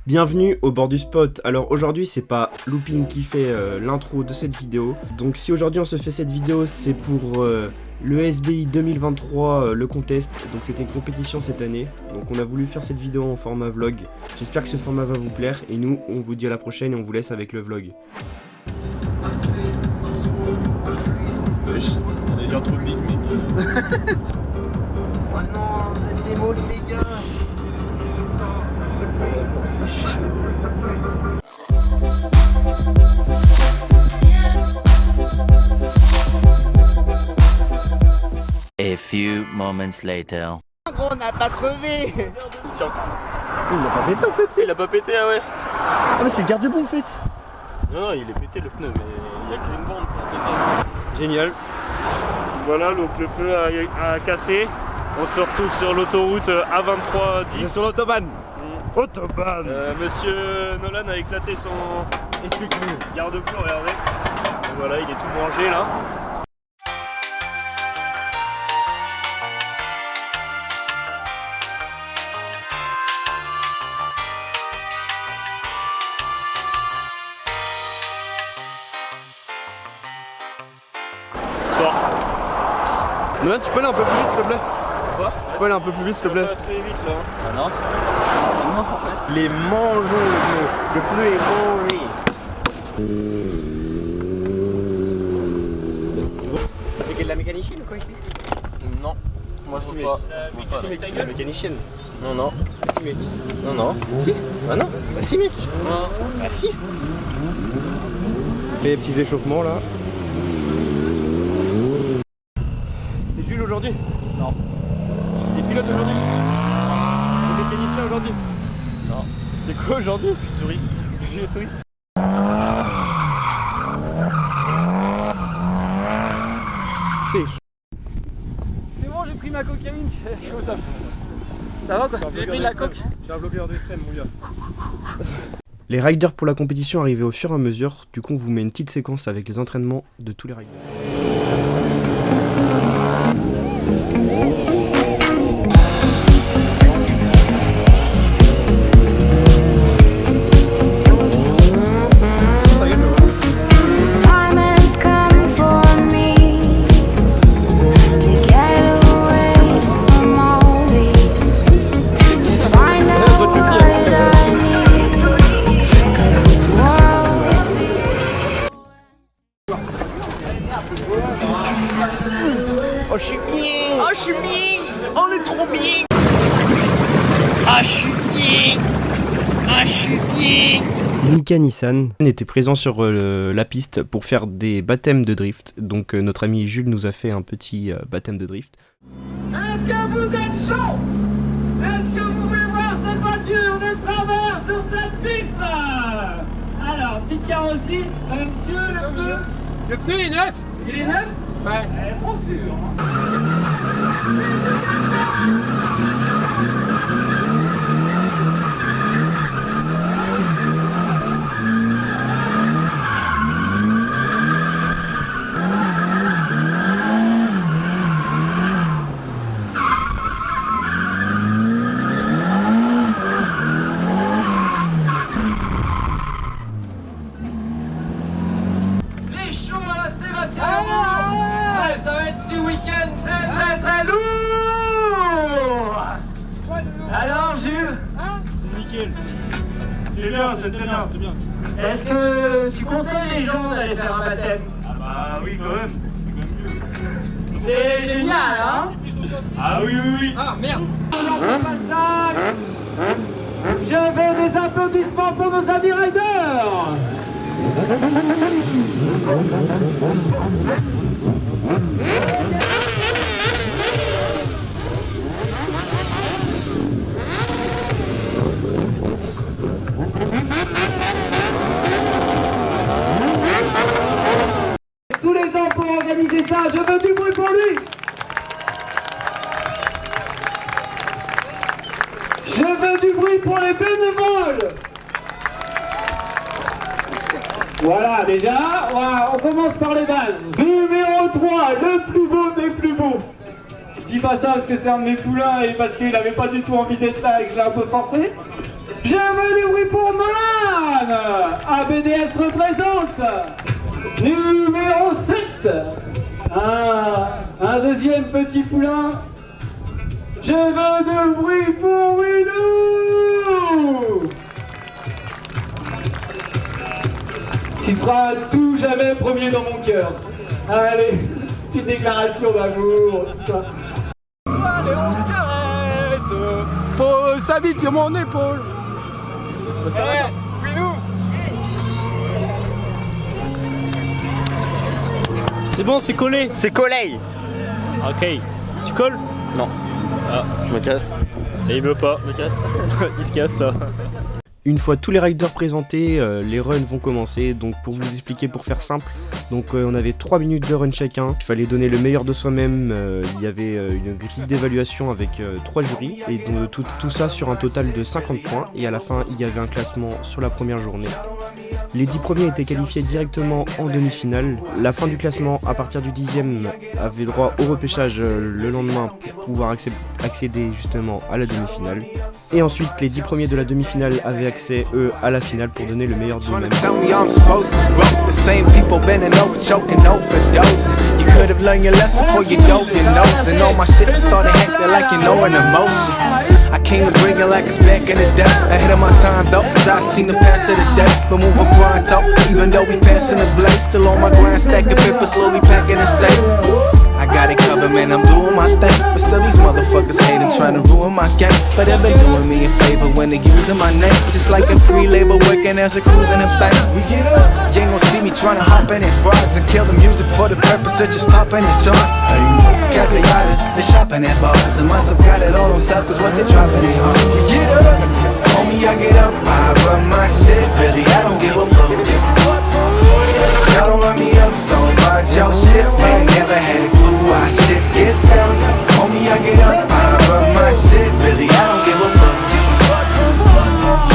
Bienvenue au bord du spot. Alors aujourd'hui c'est pas Looping qui fait l'intro de cette vidéo. Donc si aujourd'hui on se fait cette vidéo, c'est pour le SBI 2023, le contest. Donc c'était une compétition cette année. Donc on a voulu faire cette vidéo en format vlog. J'espère que ce format va vous plaire. Et nous on vous dit à la prochaine et on vous laisse avec le vlog. On est déjà trop big mec. Oh non, vous êtes démolis les gars. A few moments later. Gros, on n'a pas crevé. Tiens. Il a pas pété en fait. Il a pas pété, ah ouais. Ah mais c'est le garde-boue en fait. Non, il est pété le pneu, mais il y a qu'une bande pour péter. Génial. Voilà, donc le pneu a cassé. On se retrouve sur l'autoroute A2310. Sur l'autobahn. Autobahn. Monsieur Nolan a éclaté son Explique-nous. garde-boue, regardez. Et voilà, il est tout branché là. Soir. Nolan, tu peux aller un peu plus vite s'il te plaît? Quoi? Tu peux aller un peu plus vite s'il te Ça plaît? va très vite là. Ah non? Non, en fait. Les mangeons le pneu est mangé. Ça fait de la mécanicienne ou quoi ici? Non. Moi Si c'est mec. pas. Si mec, c'est la mécanicienne. Non, non. Si mec. Non, non. Si. Ah non? Bah si mec. Non. Bah si. Les petits échauffements là. T'es juge aujourd'hui? Non. T'es pilote aujourd'hui? T'es mécanicien aujourd'hui? Non. T'es quoi aujourd'hui? Touriste. Je suis touriste. T'es chaud. C'est bon, j'ai pris ma cocaïne. Je suis au top. Ça va quoi? J'ai pris de la coque. Je suis un bloqueur d'extrême mon gars. Les riders pour la compétition arrivaient au fur et à mesure, du coup on vous met une petite séquence avec les entraînements de tous les riders. Time has come for me to get away from all these, to find out what I need, 'cause this world Oh je suis bien! Oh je suis bien! On est trop bien! Ah je suis bien! Ah je suis bien! Mika Nissan était présent sur la piste pour faire des baptêmes de drift. Donc notre ami Jules nous a fait un petit baptême de drift. Est-ce que vous êtes chaud? Est-ce que vous voulez voir cette voiture de travers sur cette piste? Alors, petite carrosserie, monsieur, le pneu. Le pneu est neuf. Il est neuf? Ouais. Pas sûr. Les shows à la Sébastien Leroux. Ouais, ça va être du week-end très lourd. Alors Jules, C'est nickel. C'est bien, c'est très bien. C'est bien. est-ce que tu conseilles les gens d'aller faire un baptême? Ah bah oui quand même. C'est génial, hein? Ah oui, oui, oui. Ah merde. Je veux des applaudissements pour nos amis riders. Tous les ans pour organiser ça, je veux du bruit pour lui. Je veux du bruit pour les bénévoles. Voilà, déjà, voilà, on commence par les bases. Numéro 3, le plus beau des plus beaux. Je dis pas ça parce que c'est un de mes poulains et parce qu'il avait pas du tout envie d'être là et que je l'ai un peu forcé. Je veux du bruit pour Nolan. ABDS représente. Numéro 7. Un deuxième petit poulain. Je veux du bruit pour Winou. Tu seras à tout jamais premier dans mon cœur. Allez, petite déclaration d'amour, tout ça. Allez, on se caresse. Pose ta bite sur mon épaule. Winou. C'est bon, c'est collé. C'est collé. Ok. Tu colles? Non. Ah, Je me casse. et il veut pas. Je me casse. Il se casse là. Une fois tous les riders présentés, les runs vont commencer. Donc pour vous expliquer, pour faire simple, donc on avait 3 minutes de run chacun. Il fallait donner le meilleur de soi-même. Il y avait une grille d'évaluation avec 3 jurys. Et donc, tout ça sur un total de 50 points. Et à la fin, il y avait un classement sur la première journée. Les 10 premiers étaient qualifiés directement en demi-finale. La fin du classement, à partir du 10e, avait droit au repêchage le lendemain pour pouvoir accéder justement à la demi-finale. Et ensuite, les 10 premiers de la demi-finale avaient accès, eux, à la finale pour donner le meilleur d'eux-mêmes. I came to bring it like it's back in the day. Ahead of my time though, cause I seen the past of this day. But move a pronto, even though we passing this blaze. Still on my grind, stacking paper, slowly packing the safe. I got it covered, man, I'm doing my thing. But still these motherfuckers hating, trying to ruin my game. But they've been doing me a favor when they're using my name. Just like in free labor, working as a cruising insane. We get up, you ain't gon' see me trying to hop in his frauds and kill the music for the purpose of just topping his charts. Cats are artists, they're shopping at bars. And must have got it all on sale, cause what they're dropping is hard. You get up, homie, I get up, I run my shit. Really, I don't give a fuck. Y'all don't run me up so much, y'all shit. I ain't never had a clue, I shit get down. Homie, I get up, I run my shit. Really, I don't give a fuck.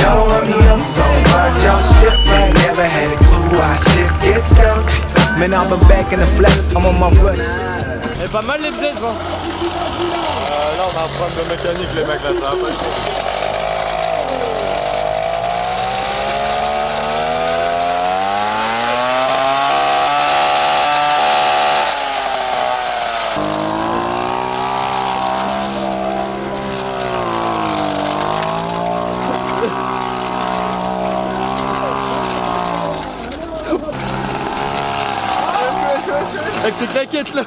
Y'all don't run me up so much, y'all shit. I ain't never had a clue, I shit get down. Man, I've been back in the flesh, I'm on my rush. Elle est pas mal les bzaises, hein. Là, on a un problème de mécanique, les mecs, là, ça va pas le faire. Avec ses claquettes là.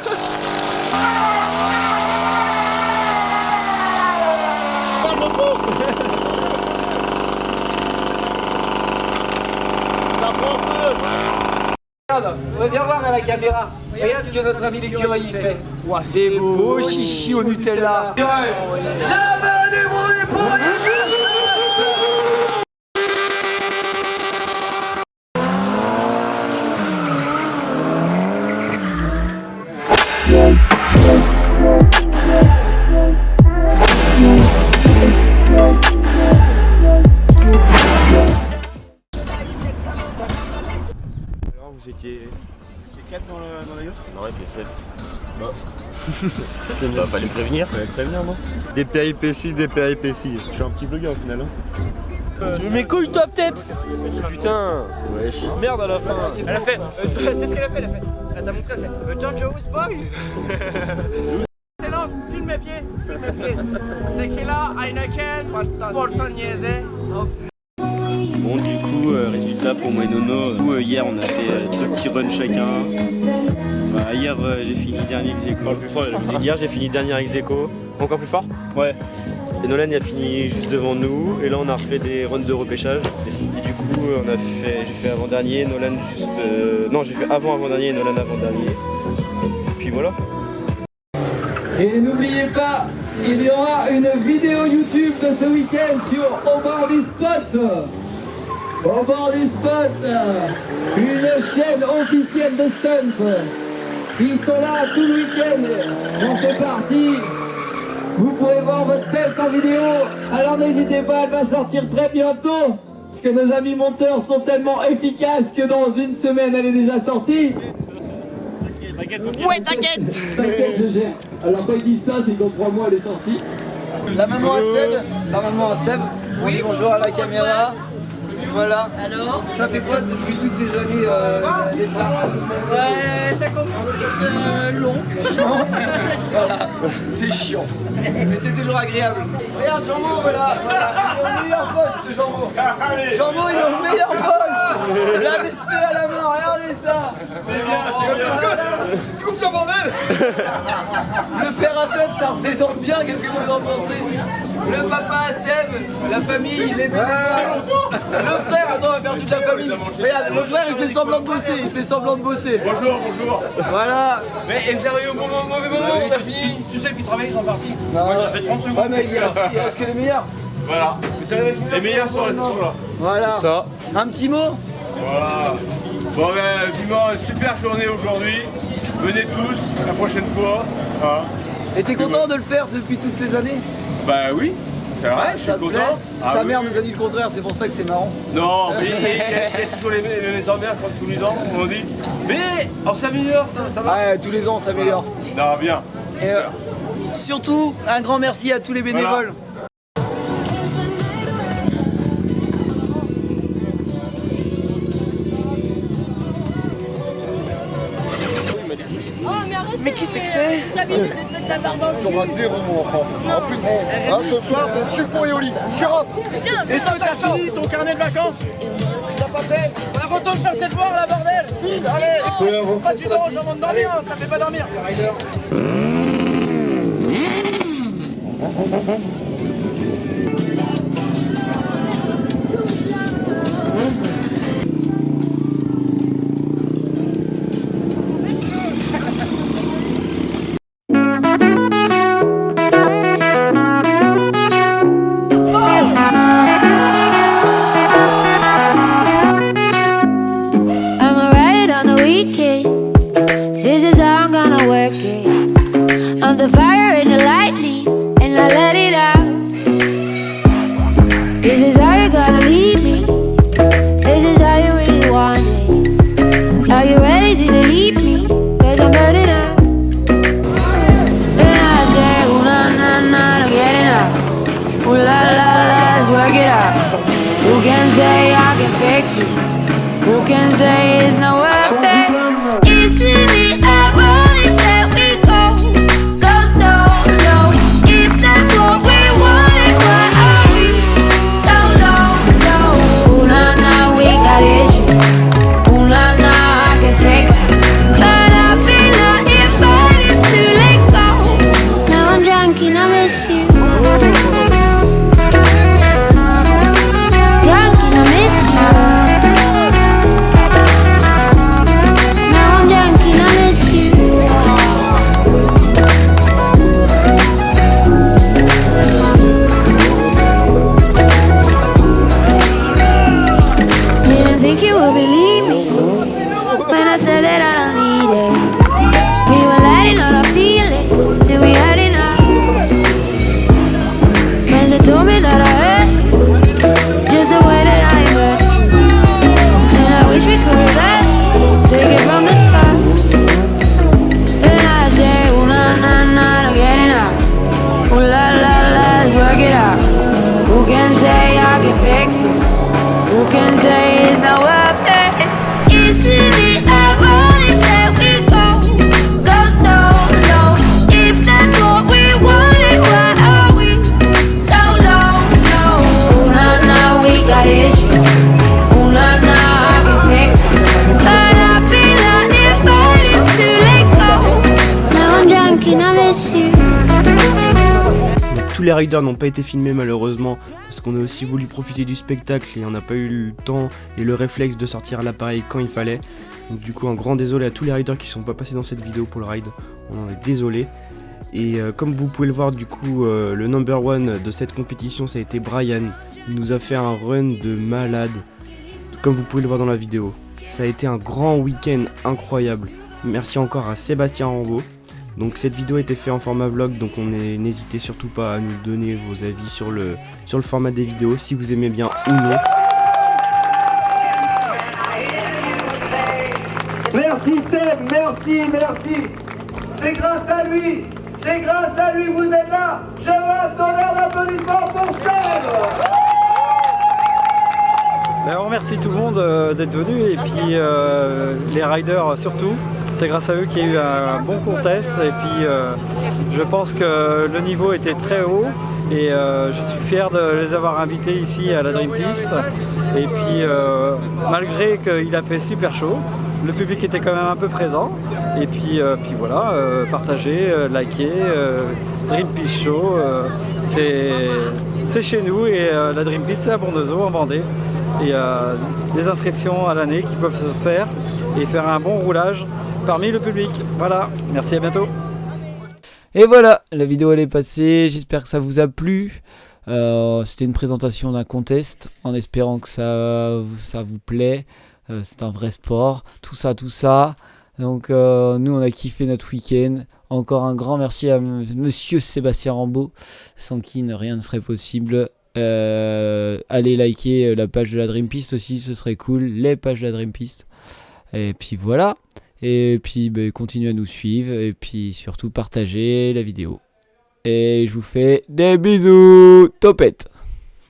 Regarde, on va bien voir à la caméra. Regarde ce que notre ami l'écureuil fait. Ouah, C'est beau, chichi au Nutella. Je veux du bruit pour Alors, vous étiez 4 dans la yacht? Non, on était 7. Tu vas pas les prévenir? Fallait les prévenir, non? Des péripéties, des péripéties. Je suis un petit blogueur au final, hein. Tu veux mes couilles toi peut-être? Putain, wesh. Merde à la fin. Elle a fait. Tu sais ce qu'elle a fait? Elle t'a montré, elle fait. Dangerous boy. Excellente. Filme mes pieds. Filme mes pieds. Tequila, Heineken, Portognese. Bon, du coup, résultat pour moi et Nono. Hier, on a fait 2 petits runs chacun. Bah, hier, j'ai fini dernier ex-aequo. Hier, j'ai fini dernier ex-aequo. Encore plus fort? Ouais. Et Nolan il a fini juste devant nous. Et là, on a refait des runs de repêchage. Et du coup, j'ai fait avant-dernier, Nolan juste. Non, j'ai fait avant-avant-dernier et Nolan avant-dernier. Et puis voilà. Et n'oubliez pas, il y aura une vidéo YouTube de ce week-end sur Au bord du spot. Au bord du spot, une chaîne officielle de stunt. Ils sont là tout le week-end, on fait partie. Vous pourrez voir votre tête en vidéo. Alors n'hésitez pas, elle va sortir très bientôt. Parce que nos amis monteurs sont tellement efficaces que dans une semaine, elle est déjà sortie. Ouais, t'inquiète. T'inquiète, je gère. Alors quand ils disent ça, c'est qu'en 3 mois, elle est sortie. La maman à Seb. Oui, bonjour à la caméra. Voilà. Alors, ça fait quoi depuis toutes ces années Ça commence à être long. Voilà, c'est chiant. Mais c'est toujours agréable. Regarde, Jean-Mo, voilà. Il est au meilleur poste, Jean-Mo. Jean-Mo, il est au meilleur poste. Il a un esprit à la main, regardez ça. C'est bien, c'est bien. Coupe le bordel. Le père à Seb, ça représente bien, qu'est-ce que vous en pensez? Le papa à Seb, la famille, les bénévoles. Le frère, attends, on va faire toute la famille. Regarde, le frère, il fait semblant de bosser, il fait semblant de bosser. Bonjour, bonjour. Voilà. Mais vous arrivez au mauvais moment, on a fini. Tu sais qu'ils travaillent, ils sont partis. Non, Moi, j'ai fait 30 secondes. ouais, mais il reste que les meilleurs. Voilà. Les meilleurs sont là. Voilà. Ça. Un petit mot. Voilà. Bon, ben, vivement, super journée aujourd'hui. Venez tous, la prochaine fois. Hein. Et t'es content de le faire depuis toutes ces années? Bah oui, c'est vrai, je suis Ça te plaît? content. Ah Ta oui, mère oui. nous a dit le contraire, c'est pour ça que c'est marrant. Non, mais il y a toujours les mêmes emmerdes comme tous les ans, on dit. Mais on s'améliore, ça va. Ouais, tous les ans on s'améliore. Non, bien. Et surtout, un grand merci à tous les bénévoles. Mais qui c'est que c'est? Ton zéro mon enfant. En plus, ce soir c'est Supo et Olive. Je rentre. Est-ce que t'as fini ton carnet de vacances? T'as pas fait? On a content de faire tes devoirs là, bordel! Allez! Pas tu dors, j'en de dormir, ça fait pas dormir! I'ma ride on the weekend. This is how I'm gonna work it. I'm the fire and the lightning, and I let it out. This is how you're gonna lead me. This is how you really want it. Are you ready to delete me? Cause I'm burning up. And I say, ooh na na na, I'm getting up. Ooh la la la, let's work it out. Who can say I can fix it? Who can say it's not worth it? Isn't it ironic that we go so low? If that's what we wanted, why are we so low? Ooh na na, we got issues. Ooh na na, I can fix it. But I've been out here fighting to let go. Now I'm drunk and I miss you. Drunk and I miss you. Think you would believe me when I said that I don't need it. We were letting all our feelings, still we had enough. Friends that told me that I hurt you, just the way that I hurt you. And I wish we could reverse it, take it from the top. And I say, ooh na na na, I'm getting out. Ooh la la la, let's work it out. Who can say I can fix it? Who can say it's not worth it? Isn't it ironic that we go so low? If that's what we wanted, why are we so low? Ooh na na, we got issues. Ooh na na, I can fix it. But I've been out here fighting to let go. Now I'm drunk and I miss you. Tous les riders n'ont pas été filmés malheureusement parce qu'on a aussi voulu profiter du spectacle et on n'a pas eu le temps et le réflexe de sortir l'appareil quand il fallait. Donc du coup un grand désolé à tous les riders qui sont pas passés dans cette vidéo pour le ride, on en est désolé. Et comme vous pouvez le voir du coup le number one de cette compétition ça a été Brian. Il nous a fait un run de malade comme vous pouvez le voir dans la vidéo. Ça a été un grand week-end incroyable. Merci encore à Sébastien Rambaud. Donc cette vidéo a été faite en format vlog, donc n'hésitez surtout pas à nous donner vos avis sur le format des vidéos, si vous aimez bien ou non. Merci Seb, merci. C'est grâce à lui, vous êtes là. Je veux un tonnerre d'applaudissements pour Seb. Ben, on remercie tout le monde d'être venu et puis les riders surtout. C'est grâce à eux qu'il y a eu un bon contest et puis je pense que le niveau était très haut et je suis fier de les avoir invités ici à la Dream Piste. Et puis malgré qu'il a fait super chaud, le public était quand même un peu présent. Et puis voilà, partagez, likez, Dream Piste Show, c'est chez nous et la Dream Piste c'est à Bournezeau en Vendée. Il y a des inscriptions à l'année qui peuvent se faire et faire un bon roulage parmi le public. Voilà, merci, à bientôt. Et voilà, la vidéo elle est passée, j'espère que ça vous a plu. C'était une présentation d'un contest en espérant que ça vous plaît. C'est un vrai sport, tout ça. Donc nous on a kiffé notre week-end. Encore un grand merci à monsieur Sébastien Rambaud, sans qui rien ne serait possible. Allez liker la page de la Dream Piste aussi, ce serait cool, les pages de la Dream Piste. Et puis voilà, et puis continuez à nous suivre, et puis surtout partagez la vidéo. Et je vous fais des bisous, topette.